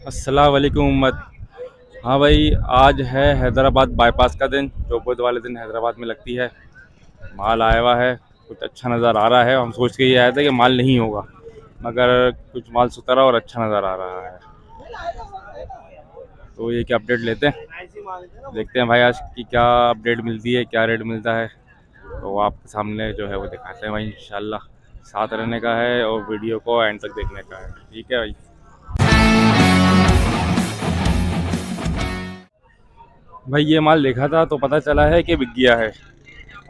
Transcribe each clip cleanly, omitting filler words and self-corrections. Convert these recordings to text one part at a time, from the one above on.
अस्सलाम वालेकुम उम्मत। हाँ भाई, आज है हैदराबाद बाईपास का दिन, जो बुध वाले दिन हैदराबाद में लगती है। माल आया हुआ है, कुछ अच्छा नज़र आ रहा है। हम सोच के ये आए थे कि माल नहीं होगा, मगर कुछ माल सुथरा और अच्छा नज़र आ रहा है। तो ये क्या अपडेट लेते हैं, देखते हैं भाई आज की क्या अपडेट मिलती है, क्या रेट मिलता है। तो आपके सामने जो है वो दिखाते हैं भाई, इंशाल्लाह। साथ रहने का है और वीडियो को एंड तक देखने का है, ठीक है भाई। भाई ये माल देखा था तो पता चला है कि बिक गया है,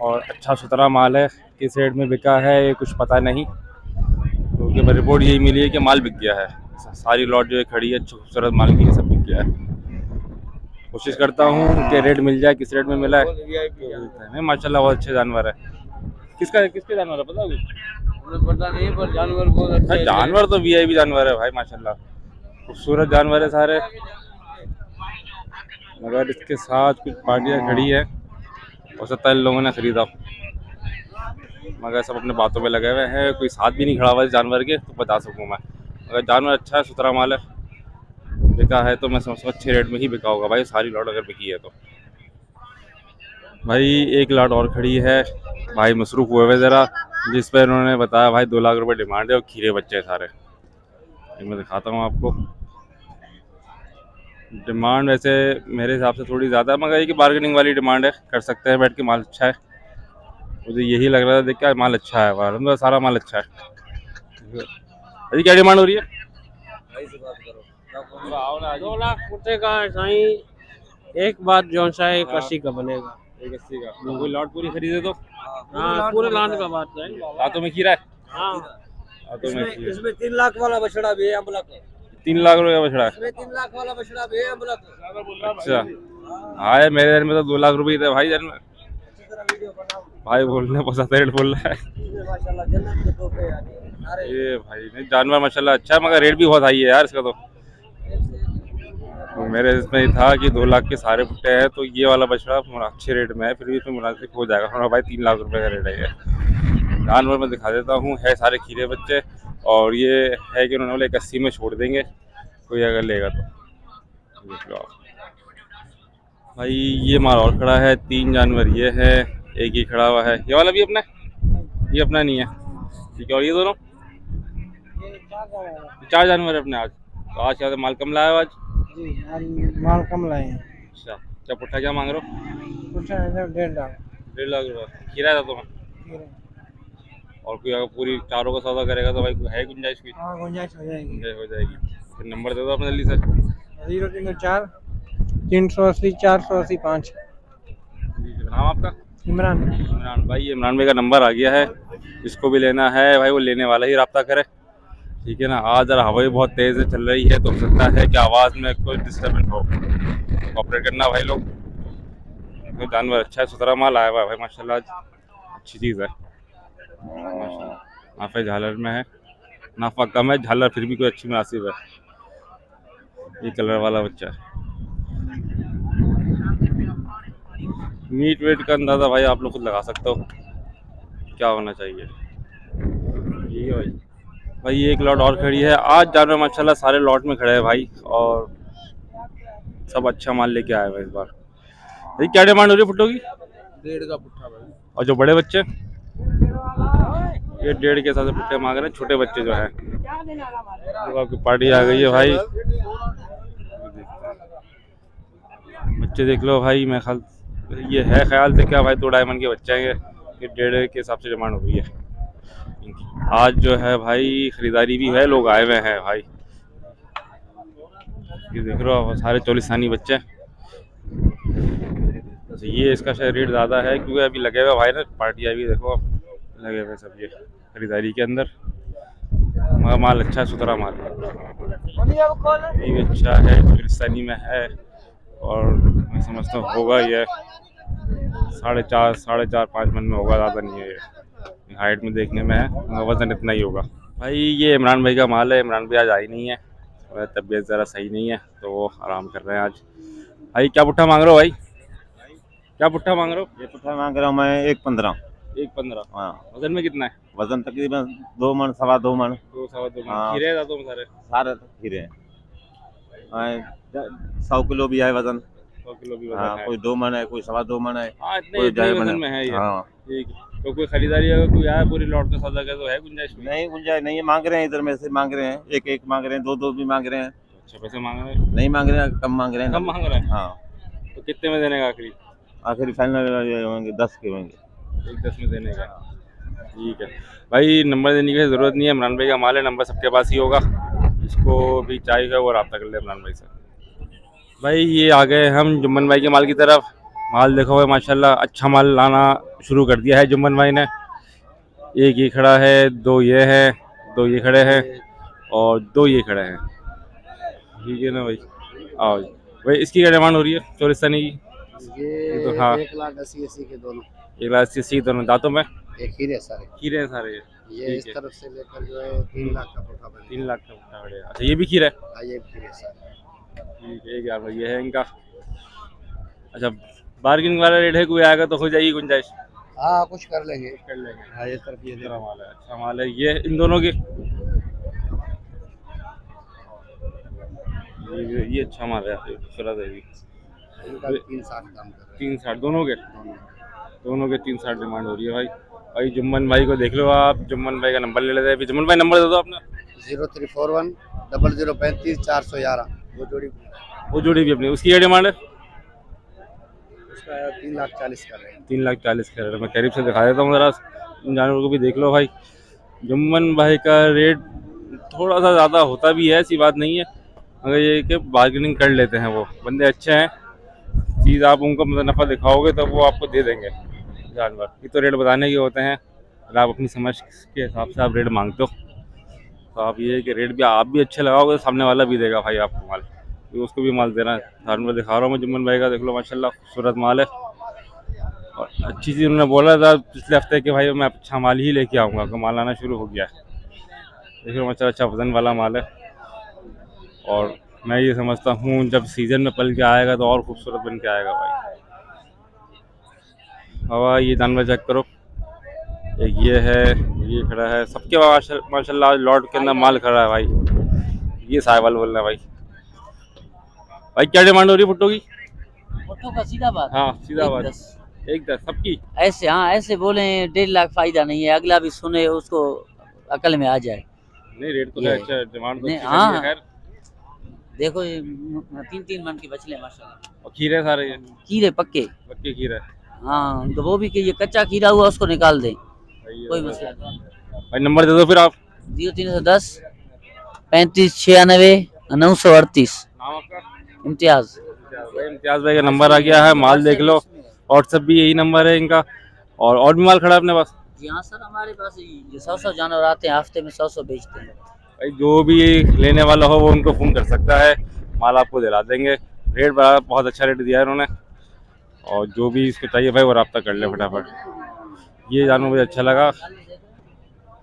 और अच्छा सुथरा माल है। किस रेट में बिका है ये कुछ पता नहीं, क्योंकि रिपोर्ट यही मिली है कि माल बिक गया है। सारी लॉट जो है खड़ी है, अच्छा खूबसूरत माल की, सब बिक गया है। कोशिश करता हूँ कि रेट मिल जाए, किस रेट में मिला है तो देखते हैं। नहीं, माशाल्लाह बहुत अच्छे जानवर है। किसका किसके जानवर है पता है? पता नहीं पर जानवर बहुत अच्छा है। जानवर तो वीआईपी जानवर है भाई, माशाल्लाह खूबसूरत जानवर है सारे। मगर इसके साथ कुछ पार्टियाँ खड़ी है, हो सकता है इन लोगों ने खरीदा, मगर सब अपने बातों में लगे हुए हैं। कोई साथ भी नहीं खड़ा हुआ इस जानवर के, तो बता सकूँ मैं। अगर जानवर अच्छा है, सुथरा माल है, बिका है, तो मैं समझता हूँ अच्छे रेट में ही बिका होगा भाई। सारी लॉट अगर बिकी है तो भाई एक लॉट और खड़ी है। भाई मसरूफ़ हुए हुए ज़रा, जिस पर उन्होंने बताया भाई 2 लाख रुपए डिमांड है, और खीरे बच्चे हैं सारे। ये मैं दिखाता हूँ आपको। डिमांड वैसे मेरे हिसाब से थोड़ी ज़्यादा है, मगर ये कि बार्गेनिंग वाली डिमांड है, कर सकते हैं बैठ के। माल अच्छा है, मुझे यही लग रहा था देख के। माल अच्छा है, वाह, सारा माल अच्छा है। अभी क्या डिमांड हो रही है? भाई से बात करो। आओ ना आज ही। 2 लाख कुत्ते का है साईं। एक बात जो सा है, एक हाँ, 80 का बनेगा। 180 का तो कोई लॉट पूरी खरीदे तो। हाँ पूरे लाने का बात है। दांतों में खीरा है। हाँ दांतों में इसमें खीरा। इसमें 3 लाख वाला बछड़ा भी है अमलक। 3 लाख रुपए का बछड़ा है। इसमें 3 लाख वाला बछड़ा भी है अमलक। अच्छा, हाँ यार, मेरे घर में तो 2 लाख रुपए ही थे भाई जन में। अच्छी तरह वीडियो बनाओ। भाई बोलने पहुंचा रेट बोल रहा है। इसमें माशाल्लाह जन्नत के तोहफे यानी सारे। ये भाई नहीं, जानवर माशाल्लाह अच्छा है, मगर रेट भी बहुत हाई है यार इसका तो। तो मेरे इसमें ही था कि 2 लाख के सारे भुट्टे हैं, तो ये वाला बछड़ा अच्छे रेट में है, फिर भी इसमें मुनासिब हो जाएगा। हाँ भाई, 3 लाख रुपए का रेट है ये। जानवर मैं दिखा देता हूँ, है सारे खीरे बच्चे। और ये है कि उन्होंने बोले 81 में छोड़ देंगे, कोई अगर लेगा तो। देख लो आप भाई। ये माल और खड़ा है, 3 जानवर ये है, एक ही खड़ा हुआ है। ये वाला भी अपना है? ये अपना नहीं है, ठीक है। और ये दोनों ये 4 का है। 4 जानवर है अपने आज। तो आज क्या माल कम लाया हो आज? जी माल कम लाए हैं। अच्छा, क्या पुट्ठा क्या मांग रहे हो? कुछ है 1.5 लाख। 1.5 लाख रुपये खीरा था तुम्हें? और कोई अगर पूरी चारों का सौदा करेगा तो भाई कोई है गुंजाइश? कोई हाँ गुंजाइश हो जाएगी। गुंजाइश हो जाएगी। फिर नंबर दे दो अपने जल्दी से। 034 380 480 5। जी, नाम आपका? इमरान। इमरान भाई, ये इमरान भाई का नंबर आ गया है। जिसको भी लेना है भाई, वो लेने वाला ही रब्ता करे, ठीक है ना। आज जरा हवा भी बहुत तेज़ है, चल रही है, तो हो सकता है कि आवाज़ में कोई डिस्टर्बेंस हो, कॉपरेट करना भाई लोग। तो जानवर अच्छा है, सुथरा माल आया हुआ है भाई माशाल्लाह आज। अच्छी चीज़ है माशाल्लाह। नाफे झालर में है, नाफा कम है, झालर फिर भी कोई अच्छी मुनासिब है। ये कलर वाला बच्चा है। मीट वेट का अंदाज़ा भाई आप लोग खुद लगा सकते हो क्या होना चाहिए। ठीक है भाई। भाई ये एक लॉट और खड़ी है। आज जानवर माशाल्लाह सारे लॉट में खड़े हैं भाई, और सब अच्छा माल लेके आए हैं इस बार। भाई क्या डिमांड हो रही है फुटो की? 1.5 का पुट्ठा भाई। और जो बड़े बच्चे, ये 1.5 के हिसाब से पुट्टे मांग रहे हैं। छोटे बच्चे जो हैं, तो आपकी पार्टी आ गई है भाई। बच्चे देख लो भाई, मैं ख्याल ये है ख्याल से क्या भाई, 2 डायमंड के बच्चे हैं ये 1.5 के हिसाब से डिमांड हो रही है इनकी। आज जो है भाई खरीदारी भी है, लोग आए हुए हैं भाई। ये देख रहे हो आप, सारे चोलिस्तानी बच्चे हैं। तो ये इसका शायद रेट ज़्यादा है, क्योंकि अभी लगे हुए भाई ना, पार्टियाँ भी देखो आप, लगे हुए सब ये खरीदारी के अंदर। मगर माल अच्छा है, सुथरा माल ये भी अच्छा है, चोलिस्तानी में है। और मैं समझता हूँ होगा ये 4.5 5 मन में होगा, ज़्यादा नहीं है ये। हाइट में देखने में है, मगर वज़न इतना ही होगा भाई। ये इमरान भाई का माल है। इमरान भाई आज आई नहीं है, और तबीयत ज़रा सही नहीं है, तो वो आराम कर रहे हैं आज। भाई क्या पुट्ठा मांग रहे हो भाई? क्या पुट्ठा मांग रहे हो? ये पुट्ठा मांग रहा हूँ मैं 1.15। 1.15? हाँ वजन में कितना है? वजन तकरीबन 2 मन 2.25 मन। 2 सवा 2 मन। हाँ खीरे दांतों में सारे? सारे खीरे हैं। 100 किलो भी है वजन। 100 किलो भी हाँ, वजन है। कोई 2 मन है, कोई 2.25 मन है, हाँ, इतने कोई इतने ही 1.5 मन वजन है। में है ये। हाँ, ठीक है। तो कोई खरीदारी अगर कोई आया पूरी लॉट में सौदा करे तो है गुंजाइश कोई? नहीं गुंजाइश नहीं है, मांग रहे हैं, इधर में से मांग रहे हैं, एक एक मांग रहे हैं, दो दो भी मांग रहे हैं। अच्छा पैसे मांग रहे हैं? नहीं मांग रहे हैं, कम मांग रहे हैं कम ना। मांग रहे हैं? हाँ, तो कितने में देने का आखिरी? आखिर फाइनल होंगे 10 के होंगे। 1-10 में देने का। ठीक है भाई, नंबर देने की ज़रूरत नहीं है, इमरान भाई का माल है, नंबर सबके पास ही होगा। इसको भी चाहिए वो रब्ता कर ले इमरान भाई से। भाई ये आ गए हम जुम्मन भाई के माल की तरफ। माल देखो भाई माशाल्लाह अच्छा माल लाना शुरू कर दिया है जुम्मन भाई ने। एक ये खड़ा है, दो ये है, दो ये खड़े हैं और दो ये खड़े हैं। ठीक है ना भाई? आओ जी। भाई इसकी क्या डिमांड हो रही है चोरिस्तानी की? ये तो हाँ, 1,80,80 के दोनों। 1,80,80 दोनों दांतों में एक हीरे सारे। खीरे हैं सारे ये। ये इस ठीक है। तरफ से लेकर जो है 3 लाख का पट्टा बन 3 लाख का पट्टा पड़ेगा। अच्छा ये भी खीरा है? गया। ये भी हीरे सारे। ठीक है, 1,000 भाई ये है इनका। अच्छा बार्गेनिंग वाला रेट है, कोई आएगा तो हो जाएगी गुंजाइश? हाँ कुछ कर लेंगे। कर लेंगे। हाँ इस तरफ ये दूसरा माल है, अच्छा माल है ये इन दोनों के। ये अच्छा माल है, खूबसूरत है भी। इनका 3,60 दाम कर रहे 360 दोनों के? हैं। दोनों के 360 डिमांड हो रही है भाई। भाई जुम्मन भाई को देख लो आप, जुम्मन भाई का नंबर ले लेते हैं। जुम्मन भाई नंबर दे दो अपना। 0341 0035 411। वो जोड़ी वो जोड़ी भी अपनी, उसकी क्या डिमांड है? उसका 3,40,000 कर रहे हैं। 3,40,000 कह रहे हैं। मैं करीब से दिखा देता हूँ ज़रा, इन जानवरों को भी देख लो भाई। जुम्मन भाई का रेट थोड़ा सा ज़्यादा होता भी है, ऐसी बात नहीं है, मगर ये कि बार्गेनिंग कर लेते हैं, वो बंदे अच्छे हैं। चीज़ आप उनको मतलब नफ़ा दिखाओगे तो वो आपको दे देंगे जानवर। ये तो रेट बताने के होते हैं, और आप अपनी समझ के हिसाब से आप रेट मांगते हो, तो आप ये है कि रेट भी आप भी अच्छे लगाओगे तो सामने वाला भी देगा भाई आपको माल। तो उसको भी माल देना है। जानवर दिखा रहा हूँ मैं जुम्मन भाई का, देख लो माशाल्लाह खूबसूरत माल है। और अच्छी चीज़ उन्होंने बोला था पिछले हफ्ते कि भाई मैं अच्छा माल ही लेके आऊँगा, तो माल आना शुरू हो गया है। देखो माशाल्लाह अच्छा वजन वाला माल है। और मैं ये समझता हूँ जब सीज़न में पल के आएगा तो और खूबसूरत बन के आएगा भाई। हवा ये जानवर चेक करो, एक ये है, ये खड़ा है, सबके माशाल्लाह लॉट के अंदर माल खड़ा है भाई। ये साहिवाल बोल रहा है भाई। भाई क्या डिमांड हो रही है भुट्टो की? ऑटो का सीधा बात। हाँ सीधा बात। 1,10 1,10 सबकी? ऐसे, हाँ ऐसे बोले 1,50,000 फायदा नहीं है, अगला भी सुने उसको अकल में आ जाए। नहीं रेट तो ये है है। अच्छा, डिमांड तो नहीं, अच्छी हाँ। करी है खैर। देखो ये 3-3 मन की बचले माशाल्लाह। और खीरे सारे ये खीरे पक्के। पक्के खीरे हाँ तो वो भी कि ये कच्चा खीरा हुआ उसको निकाल दें, भाई। ये कोई तो मसला नहीं। भाई नंबर दे दो फिर आप। 0310 3596 938। नाम आपका? इम्तियाज। भाई इम्तियाज भाई का नंबर आ गया है, माल देख लो। व्हाट्सएप भी यही नंबर है इनका। और भी माल खड़ा है अपने पास? जी हाँ सर, हमारे पास ये 100 जानवर आते हैं, हफ्ते में 100 बेचते हैं। भाई जो भी लेने वाला हो वो उनको फ़ोन कर सकता है, माल आपको दिला देंगे। रेट बड़ा बहुत अच्छा रेट दिया है उन्होंने, और जो भी इसको चाहिए भाई वो रब्ता कर ले फटाफट। ये जानवर मुझे अच्छा लगा,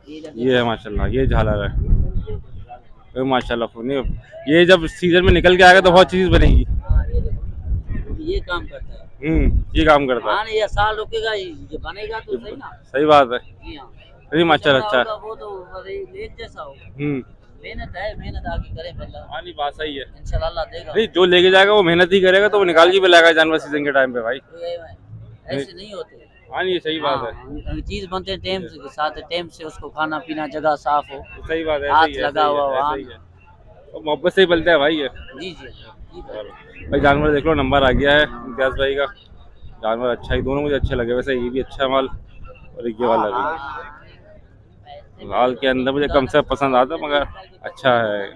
ये है माशाल्लाह, ये झालर है। ये माशाल्लाह नहीं, ये जब सीजन में निकल के आएगा तो बहुत चीज़ बनेगी। ये काम करता है। ये काम करता है। हाँ ये साल रुकेगा, ये बनेगा तो सही ना। सही बात है। जी हाँ। नहीं माशाल्लाह अच्छा है। होगा वो तो एक जैसा होगा। मेहनत है, मेहनत आगे करे बंदा, हाँ नहीं बात सही है। इंशाल्लाह अल्लाह देगा। नहीं जो लेके जाएगा वो मेहनत ही करेगा तो वो निकाल के भी लाएगा जानवर सीजन के टाइम पे भाई। ऐसे नहीं होते। हाँ ये सही बात है। हाँ, चीज बनते हैं टाइम के साथ, टाइम से उसको खाना पीना, जगह साफ हो, सही बात है, हाथ ऐसे ही है, लगा हुआ हो। हाँ ऐसे ही है। और मोहब्बत से ही पलता है भाई ये। जी जी जी भाई। भाई जानवर देख लो, नंबर आ गया है इम्तियाज भाई का। जानवर अच्छा ही, दोनों मुझे अच्छे लगे, वैसे ये भी अच्छा माल और ये वाला भी। लाल के अंदर मुझे कम से पसंद आता मगर अच्छा है।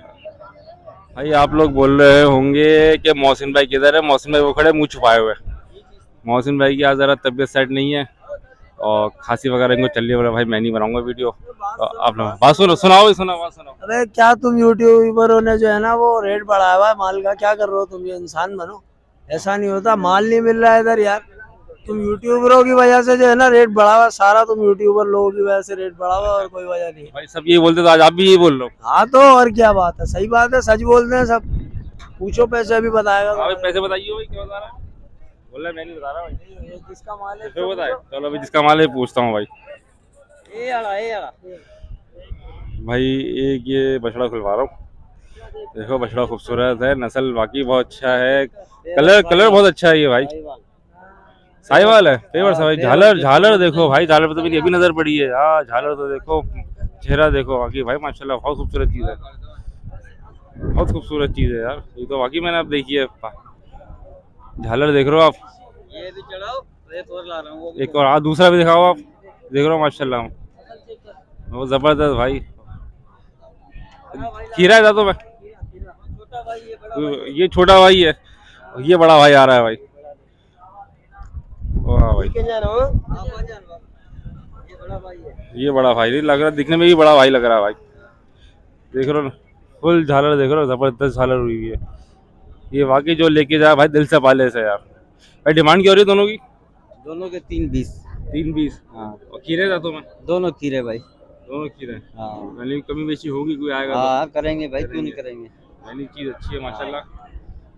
भाई आप लोग बोल रहे होंगे कि मोहसिन भाई किधर है? मोहसिन भाई वो खड़े मुंह छुपाए हुए। मोहसिन भाई की आज ज़रा तबीयत सेट नहीं है और खांसी वगैरह इनको चल रही है। भाई मैं नहीं बनाऊंगा वीडियो, तो आप लोग बात सुनाओ बात सुनाओ। अरे क्या तुम यूट्यूबरों ने जो है ना वो रेट बढ़ाया हुआ है माल का, क्या कर रहे हो तुम? ये इंसान बनो, ऐसा नहीं होता। माल नहीं मिल रहा है इधर यार, तुम यूट्यूबरों की वजह से जो है ना रेट बढ़ा हुआ, सारा तुम यूट्यूबर लोगों की वजह से रेट बढ़ा हुआ, और कोई वजह नहीं है। भाई सब यही बोलते तो आज आप भी यही बोल रहे हो। हाँ तो और क्या बात है, सही बात है, सच बोलते हैं सब। पूछो पैसे अभी बताएगा। भाई पैसे बताइए भाई, क्या बता रहा है? बोल रहा है मैं नहीं बता रहा भाई। ये जिसका माल है फिर बताए। चलो अभी जिसका माल है पूछता हूँ भाई। ये आड़ा। भाई एक ये बछड़ा खुलवा रहा हूँ, देखो बछड़ा खूबसूरत है, नस्ल बाकी बहुत अच्छा है, कलर कलर बहुत अच्छा है ये भाई। साहिवाल है, पेवर सा भाई। झालर झालर देखो भाई, झालर पे तो मेरी अभी नजर पड़ी है। हाँ झालर तो देखो, चेहरा देखो बाकी भाई माशाल्लाह बहुत खूबसूरत चीज है, बहुत खूबसूरत चीज है यार। ये तो वाकई मैंने अब देखी है। झालर देख रहे हो आप, ये भी चढ़ाओ, एक और ला रहा हूँ। एक और हाथ दूसरा भी दिखाओ आप, देख रहे हो माशाल्लाह वो जबरदस्त भाई। खीरा है दांतों में, ये छोटा भाई है, ये बड़ा भाई आ रहा है भाई। वाह भाई, ये बड़ा भाई नहीं लग रहा, दिखने में भी बड़ा भाई लग रहा है भाई। देख रहे हो ना, फुल झालर देख रहे हो, जबरदस्त झालर हुई हुई है। ये वाकई जो लेके जाए भाई दिल से पाले से यार। भाई डिमांड क्या हो रही है दोनों की? दोनों के 320। 320। हाँ और खीरे दांतों में? दोनों खीरे भाई। दोनों खीरे। हाँ यानी कमी बेची होगी, कोई आएगा हाँ करेंगे भाई, क्यों नहीं करेंगे। तो। यानी चीज़ अच्छी है माशाल्लाह।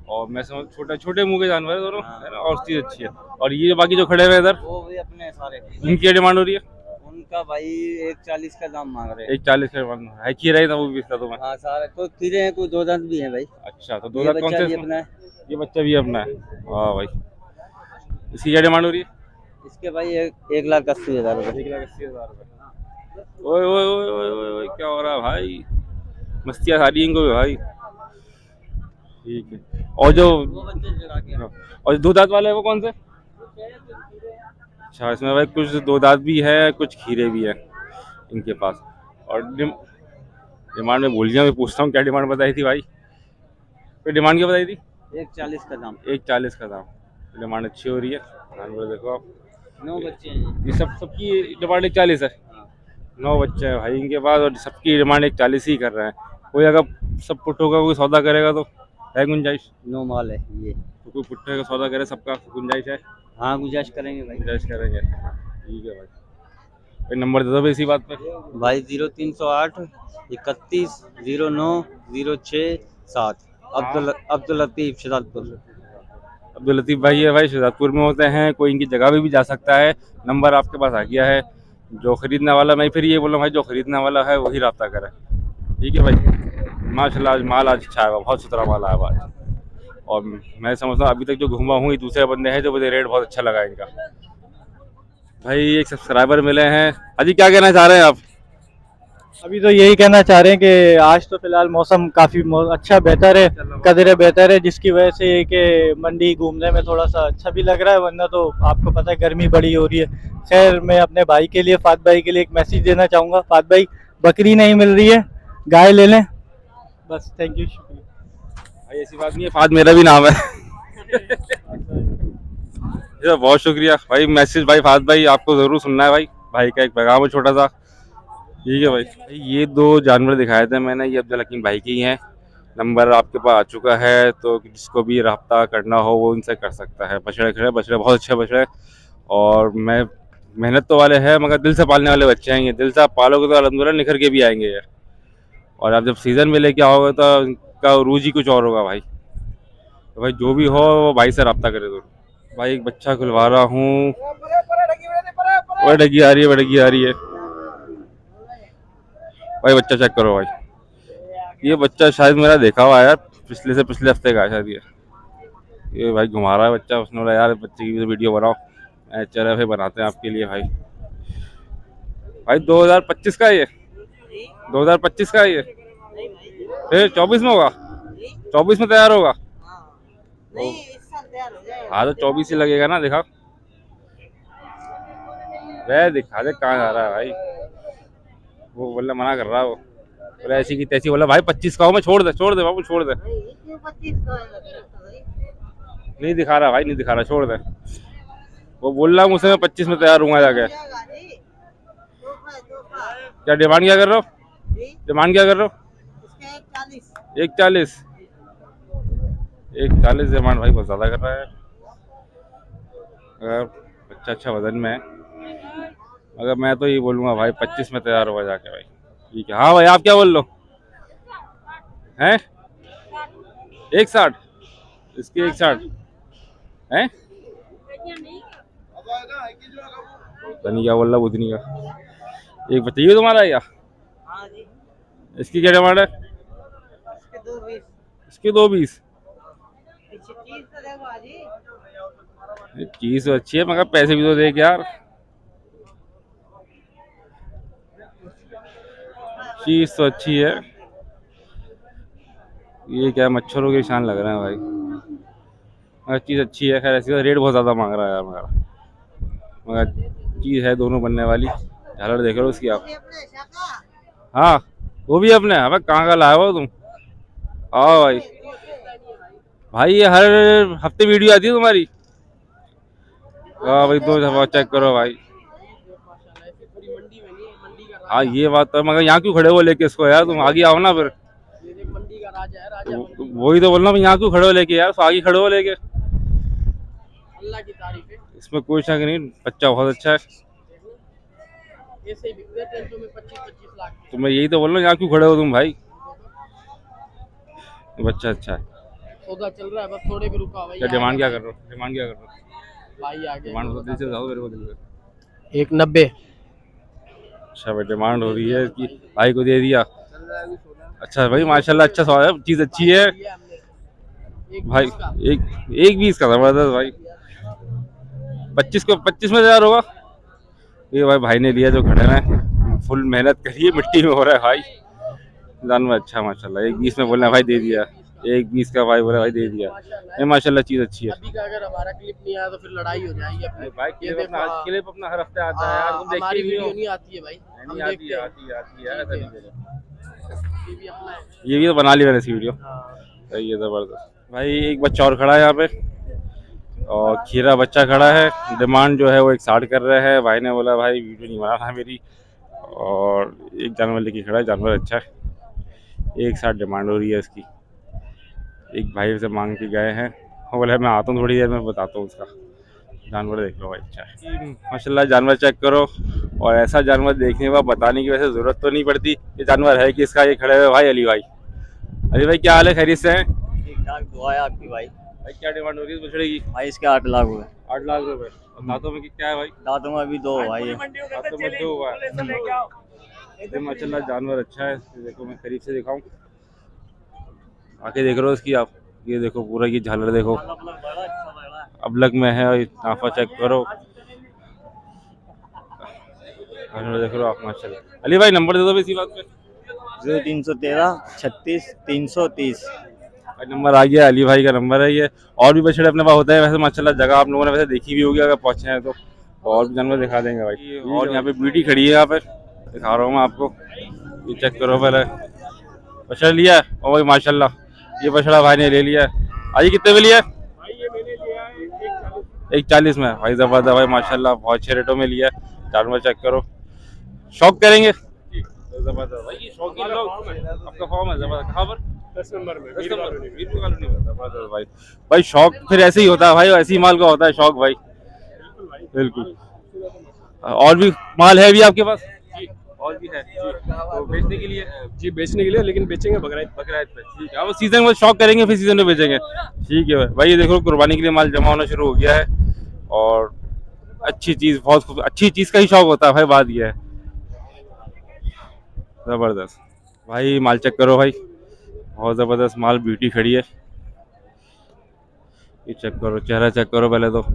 और मैं समझ छोटे छोटे मुंह के जानवर है दोनों, है ना, और चीज़ अच्छी है। और ये बाकी जो खड़े हुए हैं इधर, वो भी अपने सारे, इनकी क्या डिमांड हो रही है? उनका भाई 140 का दाम मांग रहे हैं। 140 का डिमांड है। खीरा ही था वो भी दांतों में? हाँ सारे तो खीरे हैं, कोई 2 दांत भी हैं भाई। अच्छा, तो 2 ये दांत कौन बच्चा से भी इसमें? अपना है। ये बच्चा भी अपना है। वाह भाई, इसकी क्या डिमांड हो रही है? इसके भाई 1,80,000 रुपये। 1,80,000 रुपये। ओए ओए ओए ओए ओए ओए, क्या हो रहा है भाई? मस्तियाँ सारी इनको भी भाई। ठीक है। और जो और 2 दांत वाले हैं वो कौन से? अच्छा, इसमें भाई कुछ 2 दांत भी है, कुछ खीरे भी है इनके पास। और डिमांड में भूल गया, मैं पूछता हूँ क्या डिमांड बताई थी भाई? कोई डिमांड क्या बताई थी? 140 का दाम। 140 का दाम। डिमांड अच्छी हो रही है, जानवर देखो आप। 9 बच्चे हैं। ये सबकी डिमांड 140 है। हाँ। 9 बच्चे हैं भाई इनके पास, और सबकी डिमांड 140 ही कर रहे हैं। कोई अगर सब पुट्ठों का कोई सौदा करेगा तो है गुंजाइश? 9 माल है ये। तो कोई पुट्ठे का सौदा करे, सबका गुंजाइश है? हाँ गुजारिश करेंगे भाई। गुंजाइश करेंगे, ठीक है भाई। भाई नंबर दे दो भाई इसी बात पे। भाई 0308 31 09 06 7। अब्दुल लतीफ शहजादपुर। अब्दुल लतीफ़ भाई है भाई, शहजादपुर में होते हैं। कोई इनकी जगह पे भी जा सकता है। नंबर आपके पास आ गया है। जो खरीदने वाला, मैं फिर ये बोल रहा हूँ भाई, जो खरीदने वाला है वही रब्ता करे। ठीक है भाई। माशाल्लाह आज माल आज अच्छा है, बहुत सुथरा माल आया आज। और मैं समझता हूँ अभी तक जो घूमा हूँ, ये दूसरे बंदे हैं जो मुझे रेट बहुत अच्छा लगा इनका। भाई एक सब्सक्राइबर मिले हैं। अजी क्या कहना चाह रहे हैं आप? अभी तो यही कहना चाह रहे हैं कि आज तो फिलहाल मौसम काफ़ी अच्छा बेहतर है, कदर बेहतर है, जिसकी वजह से कि मंडी घूमने में थोड़ा सा अच्छा भी लग रहा है, वरना तो आपको पता है गर्मी बड़ी हो रही है। खैर मैं अपने भाई के लिए, फात भाई के लिए एक मैसेज देना चाहूँगा। फात भाई, बकरी नहीं मिल रही है, गाय ले लें बस। थैंक यू, शुक्रिया भाई। ऐसी बात नहीं है, फाद मेरा भी नाम है। ये बहुत शुक्रिया भाई। मैसेज भाई फाद भाई आपको ज़रूर सुनना है भाई। भाई का एक पैगाम है छोटा सा। ठीक है भाई। ये 2 जानवर दिखाए थे मैंने, ये अब्दुल हकीम भाई के ही हैं। नंबर आपके पास आ चुका है, तो जिसको भी रब्ता करना हो वो उनसे कर सकता है। बछड़े खड़े, बछड़े बहुत अच्छे बछड़े, और मैं मेहनत तो वाले हैं मगर दिल से पालने वाले बच्चे हैं ये। दिल से आप पालोगे तो अल्हम्दुलिल्लाह निखर के भी आएंगे ये। और आप जब सीज़न में लेके आओगे तो इनका रूज ही कुछ और होगा भाई। तो भाई जो भी हो वो भाई से रब्ता करे तो। भाई एक बच्चा खुलवा रहा हूँ। वो डगी आ रही है, डगी आ रही है भाई। बच्चा चेक करो भाई। ये बच्चा शायद मेरा देखा हुआ है यार, पिछले से पिछले हफ्ते का है शायद ये भाई घुमा रहा है बच्चा। उसने बोला यार बच्चे की भी वीडियो बनाओ। चलो फिर बनाते हैं आपके लिए भाई। भाई 2025 का है ये, 2025 का है ये। फिर 24 में होगा, 24 में तैयार होगा। हाँ तो 24 ही लगेगा ना। दिखा वह, दिखा दे कहाँ जा रहा है भाई। वो बोला मना कर रहा है, वो बोला ऐसी की तैसी। बोला भाई 25 का हो, मैं छोड़ दे बाबू, छोड़ दे। नहीं दिखा रहा भाई, नहीं दिखा रहा, छोड़ दे। वो बोल रहा मुझसे मैं 25 में तैयार हूँ जाके। क्या डिमांड क्या कर रहे हो? डिमांड क्या कर रहे हो? 140। 140 डिमांड भाई, बहुत ज़्यादा कर रहा है। अगर बच्चा अच्छा वजन में है, अगर मैं तो ये बोलूँगा भाई 25 में तैयार होगा जाके भाई। ठीक है। हाँ भाई आप क्या बोल लो हैं? 160 इसकी, 160 हैं? नहीं क्या बोल रहा बुधनी का। एक बच्चा ये तुम्हारा है क्या? इसकी क्या डिमांड है? इसके 2 20। चीज तो अच्छी है मगर पैसे भी तो देख यार। चीज तो अच्छी है। ये क्या मच्छरों के निशान लग रहे हैं भाई। मगर चीज अच्छी है। खैर ऐसी तो रेट बहुत ज्यादा मांग रहा है यार मगर चीज है दोनों बनने वाली। झालर देख रहे हो उसकी आप। हाँ वो भी अपने। अबे कहाँ का लाया हो तुम? आओ भाई। भाई ये हर हफ्ते वीडियो आती है तुम्हारी? हाँ भाई दो दफा चेक करो भाई। हाँ ये बात तो है, मगर यहाँ क्यों खड़े हो लेके इसको यार? तुम आगे आओ ना फिर। मंडी का राजा है, राजा मंडी। वही तो बोल रहा हूँ, यहाँ क्यों खड़े हो लेके यार? तो आगे खड़े हो लेके। अल्लाह की तारीफ है। इसमें कोई शक नहीं, बच्चा बहुत अच्छा है। ऐसे ही बिकते हैं टेंटों में 25-25 लाख के। तो मैं यही तो बोल रहा हूँ, यहाँ क्यों खड़े हो तुम भाई? बच्चा अच्छा है। सौदा चल रहा है, बस थोड़े भी रुका भाई। क्या डिमांड क्या कर रहे हो? डिमांड क्या कर रहे हो? भाई आगे डिमांड तो दिल से बताओ मेरे को, दिल से। 190। अच्छा भाई डिमांड हो रही है कि भाई को दे दिया। अच्छा भाई माशाल्लाह, अच्छा सवाल है, चीज अच्छी है भाई। एक 20 का जबरदस्त भाई। 25 में तैयार होगा ये भाई ने लिया जो खड़े हैं। फुल मेहनत करिए, मिट्टी में हो रहा है भाई जानवर। अच्छा माशाल्लाह। 1 20 में बोलना भाई दे दिया। 1 20 का भाई बोला भाई दे दिया। ये माशाल्लाह चीज अच्छी है। अभी का अगर हमारा क्लिप नहीं आया तो फिर लड़ाई हो जाएगी अपनी। भाई क्लिप अपना हर हफ्ते आता है यार, तुम देखते हमारी भी वीडियो हो। नहीं आती है भाई। नहीं आती है, आती है ऐसा नहीं बोलो। ये भी अपना है। ये भी तो बना ली मैंने इसी वीडियो। हाँ। सही है जबरदस्त भाई। एक बच्चा और खड़ा है यहाँ पे और खीरा बच्चा खड़ा है। डिमांड जो है वो 160 कर रहे हैं। भाई ने बोला भाई वीडियो नहीं बनाना मेरी, और एक जानवर लेके खड़ा है। जानवर अच्छा है। 160 डिमांड हो रही है इसकी। एक भाई से मांग के गए हैं, वो बोला मैं आता हूँ थोड़ी देर में बताता हूँ उसका। जानवर देख लो भाई अच्छा है माशाल्लाह। जानवर चेक करो, और ऐसा जानवर देखने के बाद बताने की वैसे ज़रूरत तो नहीं पड़ती ये जानवर है किसका। ये खड़े हुए भाई अली भाई। अली भाई क्या हाल है, खैरियत से हैं? ठीक ठाक दुआ है आपकी भाई। भाई क्या डिमांड हो रही है इस बछड़े की? भाई इसके 8 लाख हुए। 8 लाख रुपए। और दांतों में क्या है भाई? दांतों में अभी 2 भाई है। दांतों में 2 हुआ है। ये माशाल्लाह जानवर अच्छा है। ये देखो मैं करीब से दिखाऊं, आके देख रहे हो इसकी आप। ये देखो पूरा ये झालर देखो अबलग में है, और नाफा चेक करो। देख रहे हो आप माशाल्लाह। अली भाई नंबर दे दो इसी बात पे। 0313 36 330। भाई नंबर आ गया, अली भाई का नंबर है ये। और भी बछड़े अपने पास होते हैं वैसे माशाल्लाह। जगह आप लोगों ने वैसे देखी भी होगी, अगर पहुंचे हैं तो। और भी जानवर दिखा देंगे भाई। और यहाँ पे ब्यूटी खड़ी है, यहाँ पे दिखा रहा हूँ मैं आपको। ये चेक करो पहले। बछड़ा लिया है और भाई माशाल्लाह ये बछड़ा भाई ने ले लिया है। आज कितने में लिया है? 140 में भाई। जबरदस्त भाई माशाल्लाह, बहुत अच्छे रेटों में लिया है। जानवर चेक करो, शौक करेंगे जबरदस्त भाई। ये शौकीन लोग। आपका फॉर्म है जबरदस्त। कहाँ पर? 10 नंबर में मीरपुर कॉलोनी में। जबरदस्त भाई। भाई शौक फिर ऐसे ही होता है भाई, ऐसी माल का होता है शौक भाई। बिल्कुल। और भी माल है भी आपके पास? और भी है तो बेचने के लिए? जी बेचने के लिए, लेकिन बेचेंगे बकरीद पे। ठीक है, अब सीजन में शौक करेंगे फिर सीजन में बेचेंगे। ठीक है भाई। ये देखो कुर्बानी के लिए माल जमा होना शुरू हो गया है, और अच्छी चीज, बहुत अच्छी चीज का ही शौक होता है भाई। बात ये है जबरदस्त भाई। माल चेक करो भाई, बहुत जबरदस्त माल। ब्यूटी खड़ी है। ये चेक करो, चेहरा चेक करो पहले तो।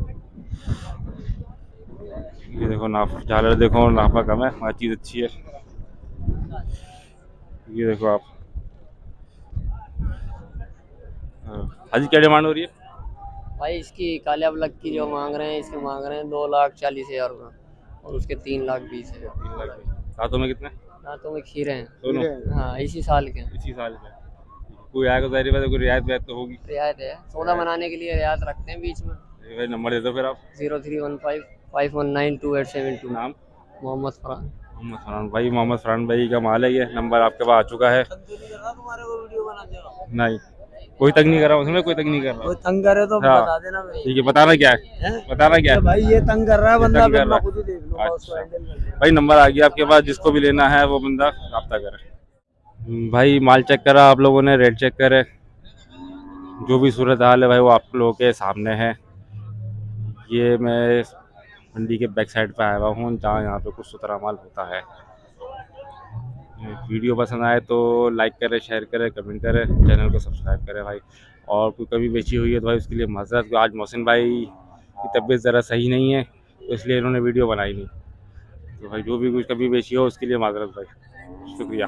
ये देखो नाफा, झालर देखो, नाफा कम है, हर चीज अच्छी है। ये देखो आप। हाजी क्या डिमांड हो रही है? भाई इसकी काले अबलग की जो मांग रहे हैं, इसके मांग रहे हैं 2,40,000 रुपये, और उसके 3,20,000। 3 लाख। दांतों में कितने? दांतों में खीरे हैं दोनों हाँ, इसी साल के हैं। इसी साल में। कोई आएगा तो जाहिर बात है कोई रियायत व्यायत तो होगी। रियायत है, सौदा बनाने के लिए रियायत रखते हैं बीच में। ये भाई नंबर दे दो फिर आप। 0315 519 2872। नाम? मोहम्मद फरहान। मोहम्मद फरहान भाई। मोहम्मद फरहान भाई का माल है ये। नंबर आपके पास आ चुका है। नहीं कोई तंग नहीं कर रहा उसमें, कोई तंग नहीं कर रहा। कोई तंग करे तो हाँ। बता देना मेरे। ठीक है, बताना क्या है? बताना क्या है? भाई ये तंग कर रहा है ये बंदा, तंग कर फिर रहा मैं है। खुद ही देख लूंगा उसको अच्छा। हैंडल कर। भाई नंबर आ गया आपके पास, जिसको भी लेना है वो बंदा रब्ता करे। भाई माल चेक करा आप लोगों ने, रेट चेक करे, जो भी सूरत हाल है भाई वो आप लोगों के सामने है। ये मैं मंडी के बैक साइड पे आया हुआ हूँ, जहाँ यहाँ पे कुछ सुथरा माल होता है। वीडियो पसंद आए तो लाइक करें, शेयर करें, कमेंट करें, चैनल को सब्सक्राइब करें भाई। और कोई कभी बेची हुई है तो भाई उसके लिए माजरत। आज मोहसिन भाई की तबीयत ज़रा सही नहीं है तो इसलिए इन्होंने वीडियो बनाई नहीं। तो भाई जो भी कुछ कभी बेची हो उसके लिए माजरत भाई, शुक्रिया।